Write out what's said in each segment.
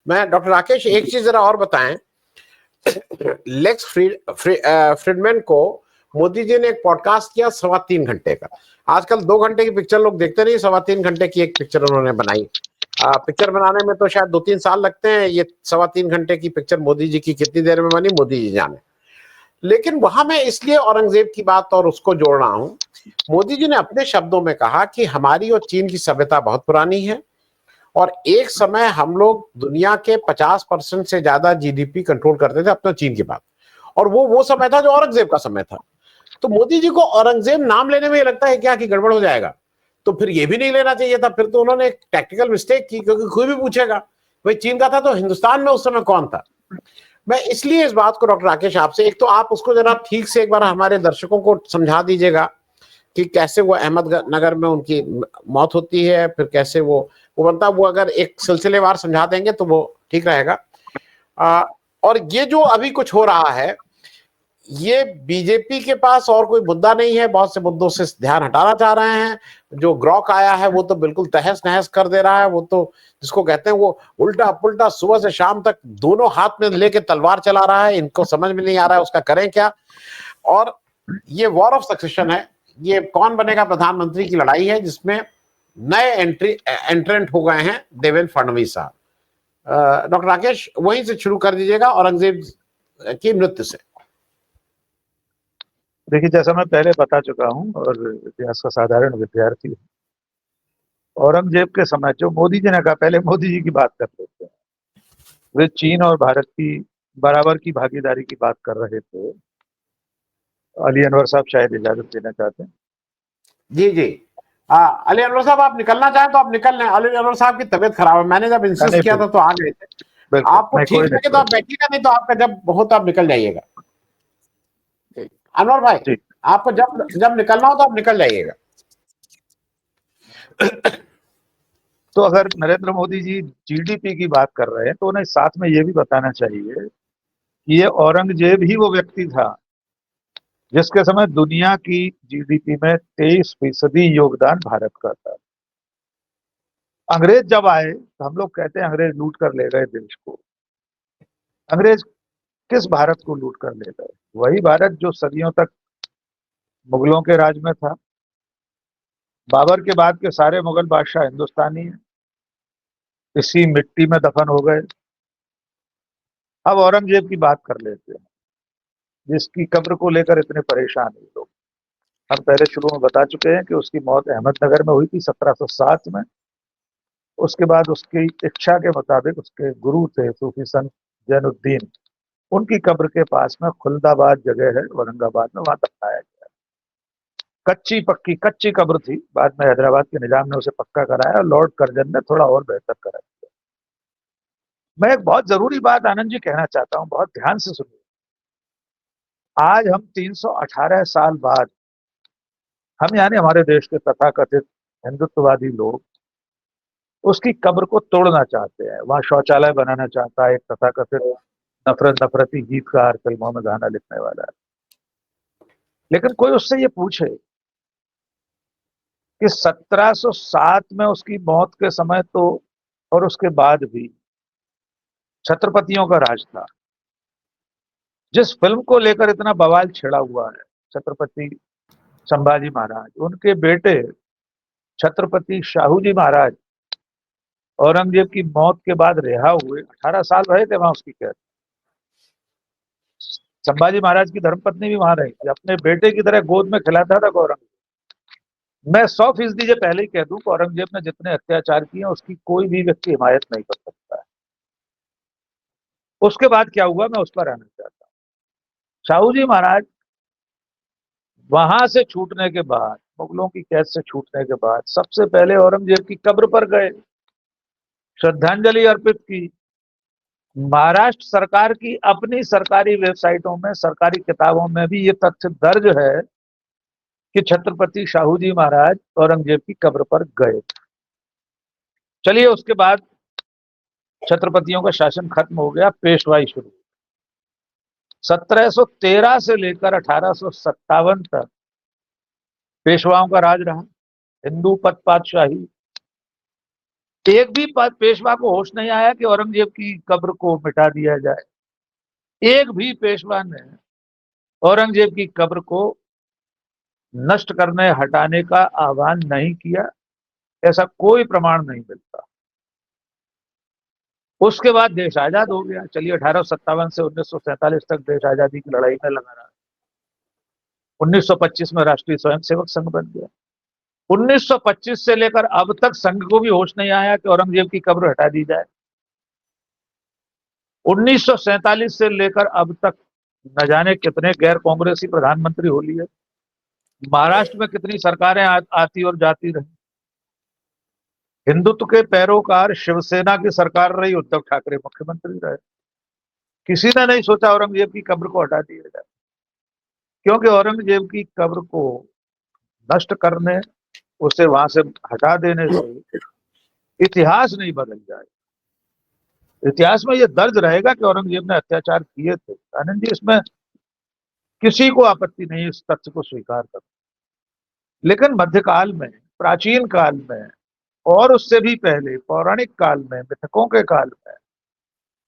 मैं डॉक्टर राकेश एक चीज जरा और बताएं। लेक्स फ्रीडमैन को मोदी जी ने एक पॉडकास्ट किया 3.25 घंटे का। आजकल 2 घंटे की पिक्चर लोग देखते नहीं, 3.25 घंटे की एक पिक्चर उन्होंने बनाई। पिक्चर बनाने में तो शायद 2-3 साल लगते हैं, ये 3.25 घंटे की पिक्चर मोदी जी की कितनी देर में बनी मोदी जी जाने। लेकिन वहां मैं इसलिए औरंगजेब की बात और उसको जोड़ रहा हूं, मोदी जी ने अपने शब्दों में कहा कि हमारी और चीन की सभ्यता बहुत पुरानी है और एक समय हम लोग दुनिया के 50% से ज्यादा जीडीपी कंट्रोल करते थे, अपना चीन की बात। और वो समय था जो औरंगजेब का समय था। तो मोदी जी को औरंगजेब नाम लेने में ये लगता है क्या कि गड़बड़ हो जाएगा, तो फिर ये भी नहीं लेना चाहिए था। फिर तो उन्होंने एक टैक्टिकल मिस्टेक की, क्योंकि कोई भी पूछेगा भाई चीन का था तो हिंदुस्तान में उस समय कौन था। मैं इसलिए इस बात को डॉक्टर राकेश आपसे, एक तो आप उसको जरा ठीक से एक बार हमारे दर्शकों को समझा दीजिएगा कि कैसे वो अहमदनगर में उनकी मौत होती है, फिर कैसे वो बनता, वो अगर एक सिलसिलेवार समझा देंगे तो वो ठीक रहेगा। और ये जो अभी कुछ हो रहा है, ये बीजेपी के पास और कोई मुद्दा नहीं है, बहुत से मुद्दों से ध्यान हटाना चाह रहे हैं। जो ग्रॉक आया है वो तो बिल्कुल तहस नहस कर दे रहा है। वो तो जिसको कहते हैं वो उल्टा पुल्टा सुबह से शाम तक दोनों हाथ में लेके तलवार चला रहा है। इनको समझ में नहीं आ रहा है उसका करें क्या। और ये वॉर ऑफ सक्सेशन है, ये कौन बनेगा प्रधानमंत्री की लड़ाई है, जिसमें नए एंट्रेंट हो गए हैं देवेंद्र फडणवीस साहब। डॉक्टर राकेश वहीं से शुरू कर दीजिएगा, औरंगजेब की मृत्यु से। देखिए, जैसा मैं पहले बता चुका हूं और इतिहास का साधारण विद्यार्थी हूं, औरंगजेब के समय जो मोदी जी ने कहा, पहले मोदी जी की बात कर लेते हैं। वे चीन और भारत की बराबर की भागीदारी की बात कर रहे थे। अली अनवर साहब शायद इजाजत देना चाहते हैं। जी जी, अली अनवर साहब आप निकलना चाहें तो आप निकल लें। अली अनवर साहब की तबीयत खराब है, मैंने जब इंसिस्ट किया था तो आ गए थे। आपको ठीक लगे तो आप बैठिएगा, नहीं तो आपका जब हो तो आप निकल जाइएगा। अनवर भाई, आपको जब जब निकलना हो तो आप निकल जाइएगा। तो अगर नरेंद्र मोदी जी जीडीपी की बात कर रहे हैं तो उन्हें साथ में ये भी बताना चाहिए कि ये औरंगजेब ही वो व्यक्ति था जिसके समय दुनिया की जीडीपी में 23% योगदान भारत का था। अंग्रेज जब आए तो हम लोग कहते हैं अंग्रेज लूट कर ले गए देश को। अंग्रेज किस भारत को लूट कर ले गए? वही भारत जो सदियों तक मुगलों के राज में था। बाबर के बाद के सारे मुगल बादशाह हिंदुस्तानी हैं, इसी मिट्टी में दफन हो गए। अब औरंगजेब की बात कर लेते हैं, जिसकी कब्र को लेकर इतने परेशान हैं लोग। हम पहले शुरू में बता चुके हैं कि उसकी मौत अहमदनगर में हुई थी 1707 में। उसके बाद उसकी इच्छा के मुताबिक उसके गुरु थे सूफी संत जैनुद्दीन, उनकी कब्र के पास में खुलदाबाद जगह है औरंगाबाद में, वहां दफनाया गया। कच्ची पक्की कच्ची कब्र थी, बाद में हैदराबाद के निजाम ने उसे पक्का कराया और लॉर्ड कर्जन ने थोड़ा और बेहतर कराया। मैं एक बहुत जरूरी बात आनंद जी कहना चाहता हूं, बहुत ध्यान से सुनिए। आज हम 318 साल बाद, हम यानी हमारे देश के तथाकथित हिंदुत्ववादी लोग उसकी कब्र को तोड़ना चाहते हैं। वहां शौचालय बनाना चाहता है एक तथाकथित नफरती गीतकार, फिल्मों में गाना लिखने वाला है। लेकिन कोई उससे ये पूछे कि 1707 में उसकी मौत के समय तो और उसके बाद भी छत्रपतियों का राज था। जिस फिल्म को लेकर इतना बवाल छिड़ा हुआ है, छत्रपति संभाजी महाराज, उनके बेटे छत्रपति शाहू जी महाराज औरंगजेब की मौत के बाद रिहा हुए, 18 साल रहे थे वहां उसकी कैद। संभाजी महाराज की धर्मपत्नी भी वहां रही थी, अपने बेटे की तरह गोद में खिलाता था औरंगजेब। मैं 100% ये पहले ही कह दूं कि औरंगजेब ने जितने अत्याचार किए उसकी कोई भी व्यक्ति हिमायत नहीं कर सकता है। उसके बाद क्या हुआ मैं उस पर आना चाहता हूं। शाहू जी महाराज वहां से छूटने के बाद, मुगलों की कैद से छूटने के बाद, सबसे पहले औरंगजेब की कब्र पर गए, श्रद्धांजलि अर्पित की। महाराष्ट्र सरकार की अपनी सरकारी वेबसाइटों में, सरकारी किताबों में भी ये तथ्य दर्ज है कि छत्रपति शाहू जी महाराज औरंगजेब की कब्र पर गए। चलिए, उसके बाद छत्रपतियों का शासन खत्म हो गया, पेशवाई शुरू। 1713 से लेकर 1857 तक पेशवाओं का राज रहा, हिंदू पद पातशाही। एक भी पेशवा को होश नहीं आया कि औरंगजेब की कब्र को मिटा दिया जाए। एक भी पेशवा ने औरंगजेब की कब्र को नष्ट करने हटाने का आह्वान नहीं किया, ऐसा कोई प्रमाण नहीं मिलता। उसके बाद देश आजाद हो गया। चलिए 1857 से 1947 तक देश आजादी की लड़ाई में लगा रहा। 1925 में राष्ट्रीय स्वयंसेवक संघ बन गया। 1925 से लेकर अब तक संघ को भी होश नहीं आया कि औरंगजेब की कब्र हटा दी जाए। 1947 से लेकर अब तक न जाने कितने गैर कांग्रेसी प्रधानमंत्री हो लिए। महाराष्ट्र में कितनी सरकारें आती और जाती रही। हिंदुत्व के पैरोकार शिवसेना की सरकार रही, उद्धव ठाकरे मुख्यमंत्री रहे। किसी ने नहीं सोचा औरंगजेब की कब्र को हटा दिया जाए, क्योंकि औरंगजेब की कब्र को नष्ट करने, उसे वहां से हटा देने से इतिहास नहीं बदल जाए। इतिहास में यह दर्ज रहेगा कि औरंगजेब ने अत्याचार किए थे। आनंद जी, इसमें किसी को आपत्ति नहीं इस तथ्य को स्वीकार कर। लेकिन मध्यकाल में, प्राचीन काल में और उससे भी पहले पौराणिक काल में, मिथकों के काल में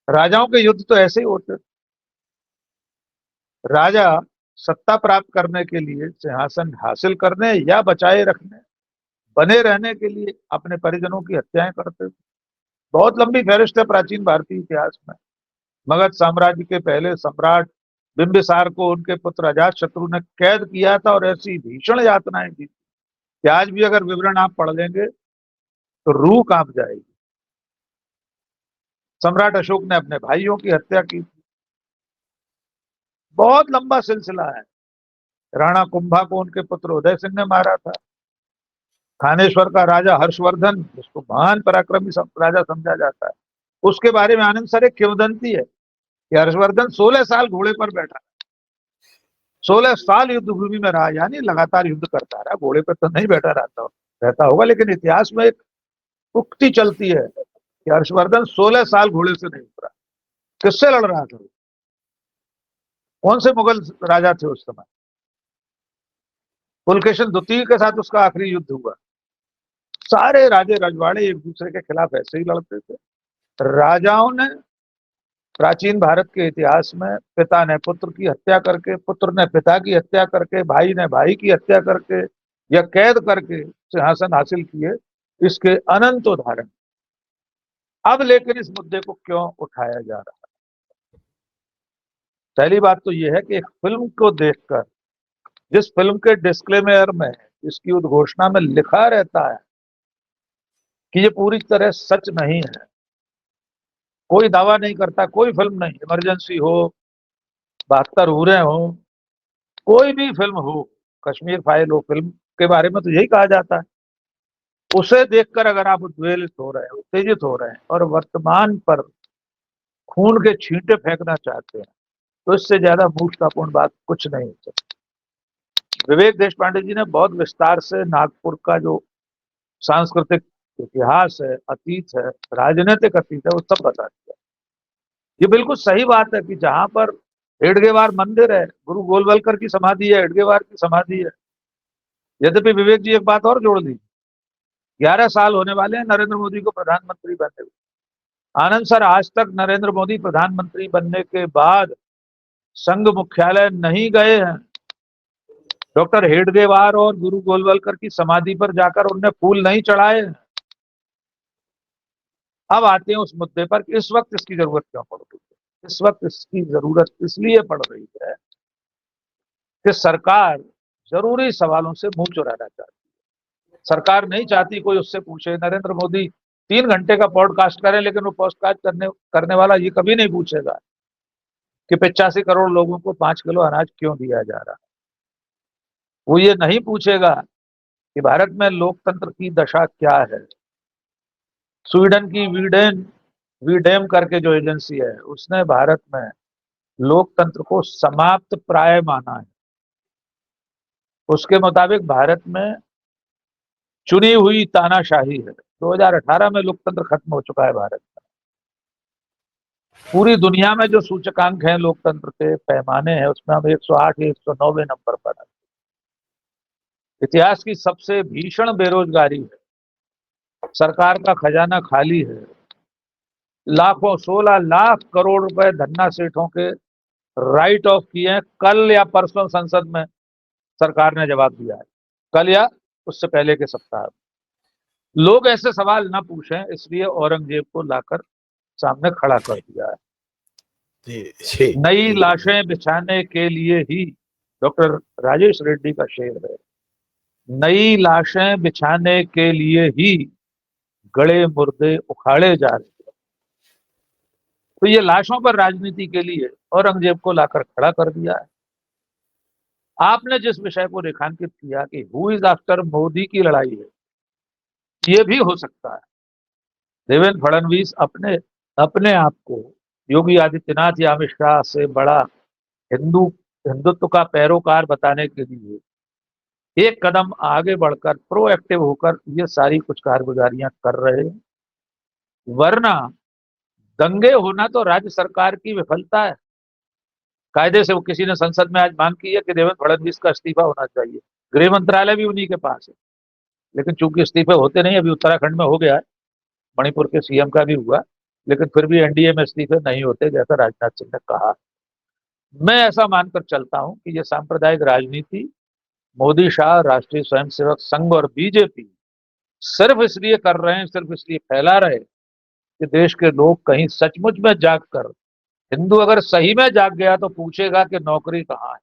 राजाओं के युद्ध तो ऐसे ही होते थे। राजा सत्ता प्राप्त करने के लिए, सिंहासन हासिल करने या बचाए रखने, बने रहने के लिए अपने परिजनों की हत्याएं करते थे। बहुत लंबी फहरिस्त है प्राचीन भारतीय इतिहास में। मगध साम्राज्य के पहले सम्राट बिंबिसार को उनके पुत्र अजातशत्रु ने कैद किया था और ऐसी भीषण यातनाएं दी कि आज भी अगर विवरण आप पढ़ लेंगे तो रूह कांप जाएगी। सम्राट अशोक ने अपने भाइयों की हत्या की थी। बहुत लंबा सिलसिला है। राणा कुंभा को उनके पुत्र उदय सिंह ने मारा था। थानेश्वर का राजा हर्षवर्धन, जिसको महान पराक्रमी राजा समझा जाता है, उसके बारे में आनंद सर एक किंवदंती है कि हर्षवर्धन 16 साल घोड़े पर बैठा, 16 साल युद्ध भूमि में रहा, यानी लगातार युद्ध करता रहा। घोड़े पर तो नहीं बैठा रहता होगा, लेकिन इतिहास में एक उक्ति चलती है कि हर्षवर्धन 16 साल घोड़े से नहीं उतरा। किससे लड़ रहा था? कौन से मुगल राजा थे उस समय? पुलकेशिन द्वितीय के साथ उसका आखिरी युद्ध हुआ। सारे राजे रजवाड़े एक दूसरे के खिलाफ ऐसे ही लड़ते थे। राजाओं ने प्राचीन भारत के इतिहास में पिता ने पुत्र की हत्या करके, पुत्र ने पिता की हत्या करके, भाई ने भाई की हत्या करके या कैद करके सिंहासन हासिल किए, इसके अनंत उदाहरण। अब लेकिन इस मुद्दे को क्यों उठाया जा रहा है? पहली बात तो यह है कि एक फिल्म को देखकर, जिस फिल्म के डिस्क्लेमर में, इसकी उद्घोषणा में लिखा रहता है कि ये पूरी तरह सच नहीं है, कोई दावा नहीं करता, कोई फिल्म नहीं, इमरजेंसी हो, 72 उरे हो, कोई भी फिल्म हो, कश्मीर फाइल हो, फिल्म के बारे में तो यही कहा जाता है। उसे देखकर अगर आप उद्वेलित हो रहे हैं, उत्तेजित हो रहे हैं और वर्तमान पर खून के छींटे फेंकना चाहते हैं, तो इससे ज्यादा मूर्खतापूर्ण बात कुछ नहीं हो सकती। विवेक देशपांडे जी ने बहुत विस्तार से नागपुर का जो सांस्कृतिक इतिहास है, अतीत है, राजनीतिक अतीत है, वो सब बता दिया। ये बिल्कुल सही बात है कि जहां पर हेडगेवार मंदिर है, गुरु गोलवलकर की समाधि है, हेडगेवार की समाधि है। यद्यपि विवेक जी एक बात और जोड़ दी, 11 साल होने वाले हैं नरेंद्र मोदी को प्रधानमंत्री बनने हुए। आनंद सर, आज तक नरेंद्र मोदी प्रधानमंत्री बनने के बाद संघ मुख्यालय नहीं गए हैं। डॉक्टर हेडगेवार और गुरु गोलवलकर की समाधि पर जाकर उनने फूल नहीं चढ़ाए हैं। अब आते हैं उस मुद्दे पर कि इस वक्त इसकी जरूरत क्यों पड़ रही है। इस वक्त इसकी जरूरत इसलिए पड़ रही है कि सरकार जरूरी सवालों से मुंह चुराना चाहती है। सरकार नहीं चाहती कोई उससे पूछे। नरेंद्र मोदी 3 घंटे का पॉडकास्ट करें, लेकिन वो पॉडकास्ट करने वाला ये कभी नहीं पूछेगा कि 85 करोड़ लोगों को 5 किलो अनाज क्यों दिया जा रहा है। वो ये नहीं पूछेगा कि भारत में लोकतंत्र की दशा क्या है। स्वीडन की वीडेम करके जो एजेंसी है, उसने भारत में लोकतंत्र को समाप्त प्राय माना है। उसके मुताबिक भारत में चुनी हुई तानाशाही है। 2018 में लोकतंत्र खत्म हो चुका है भारत में। पूरी दुनिया में जो सूचकांक हैं लोकतंत्र के पैमाने हैं, उसमें हम 108 या 109वें नंबर पर हैं। इतिहास की सबसे भीषण बेरोजगारी है। सरकार का खजाना खाली है, लाखों 16 लाख करोड़ रुपए धन्ना सेठों के राइट ऑफ किए हैं। कल या परसों संसद में सरकार ने जवाब दिया है, कल या उससे पहले के सप्ताह में। लोग ऐसे सवाल ना पूछें, इसलिए औरंगजेब को लाकर सामने खड़ा कर दिया है। जी जी नई जी लाशें बिछाने के लिए ही, डॉक्टर राजेश रेड्डी का शेर है, नई लाशें बिछाने के लिए ही गड़े मुर्दे उखाड़े जा रहे हैं। तो ये लाशों पर राजनीति के लिए औरंगजेब को लाकर खड़ा कर दिया है। आपने जिस विषय को रेखांकित किया कि हु इज आफ्टर मोदी की लड़ाई है, ये भी हो सकता है। देवेंद्र फडणवीस अपने अपने आप को योगी आदित्यनाथ या अमित शाह से बड़ा हिंदुत्व का पैरोकार बताने के लिए एक कदम आगे बढ़कर प्रोएक्टिव होकर ये सारी कुछ कारगुजारियां कर रहे हैं। वरना दंगे होना तो राज्य सरकार की विफलता है। कायदे से वो किसी ने संसद में आज मांग की है कि देवेंद्र फडणवीस का इस्तीफा होना चाहिए। गृह मंत्रालय भी उन्हीं के पास है, लेकिन चूंकि इस्तीफे होते नहीं, अभी उत्तराखंड में हो गया है, मणिपुर के सीएम का भी हुआ, लेकिन फिर भी एनडीए में इस्तीफे नहीं होते, जैसा राजनाथ सिंह ने कहा। मैं ऐसा मानकर चलता हूं कि यह सांप्रदायिक राजनीति मोदी, शाह, राष्ट्रीय स्वयंसेवक संघ और बीजेपी सिर्फ इसलिए कर रहे हैं, सिर्फ इसलिए फैला रहे कि देश के लोग कहीं सचमुच में जाग कर, हिंदू अगर सही में जाग गया तो पूछेगा कि नौकरी कहाँ है।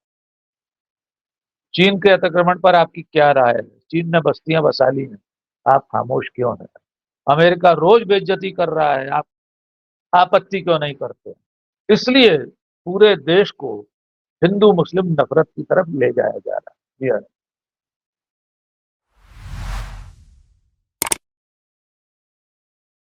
चीन के अतिक्रमण पर आपकी क्या राय है? चीन ने बस्तियां बसा ली हैं, आप खामोश क्यों हैं? अमेरिका रोज बेइज्जती कर रहा है, आप आपत्ति क्यों नहीं करते? इसलिए पूरे देश को हिंदू मुस्लिम नफरत की तरफ ले जाया जा रहा है। जी हाँ।